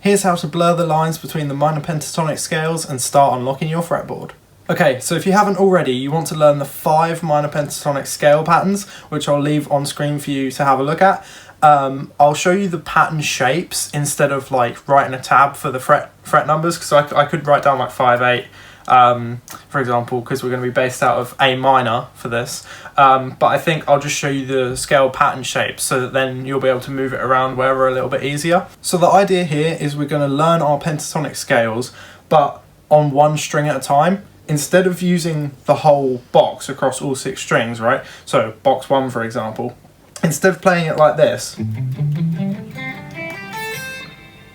Here's how to blur the lines between the minor pentatonic scales and start unlocking your fretboard. Okay, so if you haven't already, you want to learn the 5 minor pentatonic scale patterns, which I'll leave on screen for you to have a look at. I'll show you the pattern shapes instead of like writing a tab for the fret numbers, because I could write down like 5, 8, for example, because we're going to be based out of A minor for this. But I think I'll just show you the scale pattern shapes so that then you'll be able to move it around wherever a little bit easier. So the idea here is we're going to learn our pentatonic scales, but on one string at a time. Instead of using the whole box across all 6 strings, right? So box 1, for example, instead of playing it like this,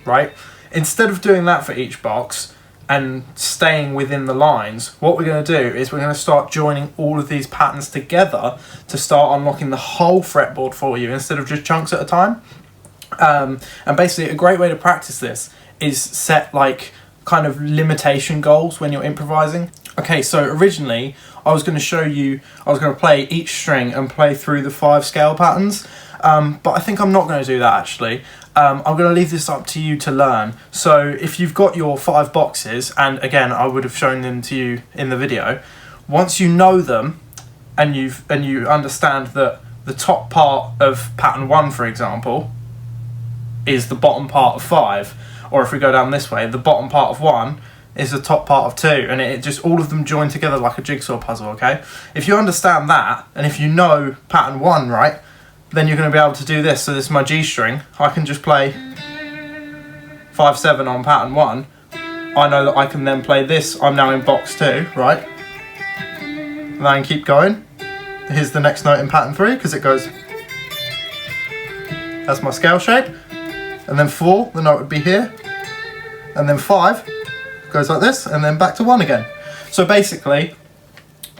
right? Instead of doing that for each box and staying within the lines, what we're going to do is we're going to start joining all of these patterns together to start unlocking the whole fretboard for you instead of just chunks at a time. And basically a great way to practice this is set like kind of limitation goals when you're improvising. Okay, so originally I was going to show you, I was going to play each string and play through the 5 scale patterns, but I think I'm not going to do that actually. I'm going to leave this up to you to learn. So if you've got your 5 boxes, and again I would have shown them to you in the video, once you know them and you understand that the top part of pattern 1, for example, is the bottom part of 5, or if we go down this way, the bottom part of 1 is the top part of 2, and it just all of them join together like a jigsaw puzzle, okay? If you understand that, and if you know pattern 1, right, then you're going to be able to do this. So this is my G string. I can just play 5, 7 on pattern 1. I know that I can then play this. I'm now in box 2, right? And then I can keep going. Here's the next note in pattern 3, because it goes... That's my scale shape. And then 4, the note would be here. And then 5 goes like this, and then back to 1 again. So basically,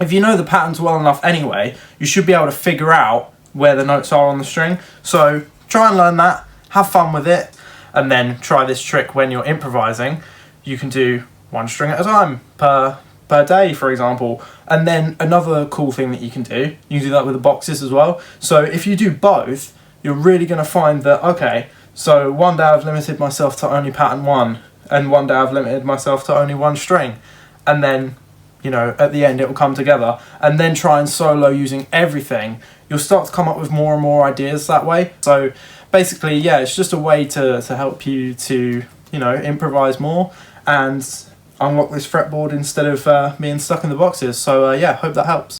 if you know the patterns well enough anyway, you should be able to figure out where the notes are on the string. So try and learn that, have fun with it, and then try this trick when you're improvising. You can do 1 string at a time per day, for example. And then another cool thing that you can do that with the boxes as well. So if you do both, you're really going to find that, okay, so one day I've limited myself to only pattern 1, and one day I've limited myself to only 1 string, and then, you know, at the end it will come together, and then try and solo using everything. You'll start to come up with more and more ideas that way. So basically, yeah, it's just a way to help you to, you know, improvise more and unlock this fretboard instead of being stuck in the boxes. So yeah, hope that helps.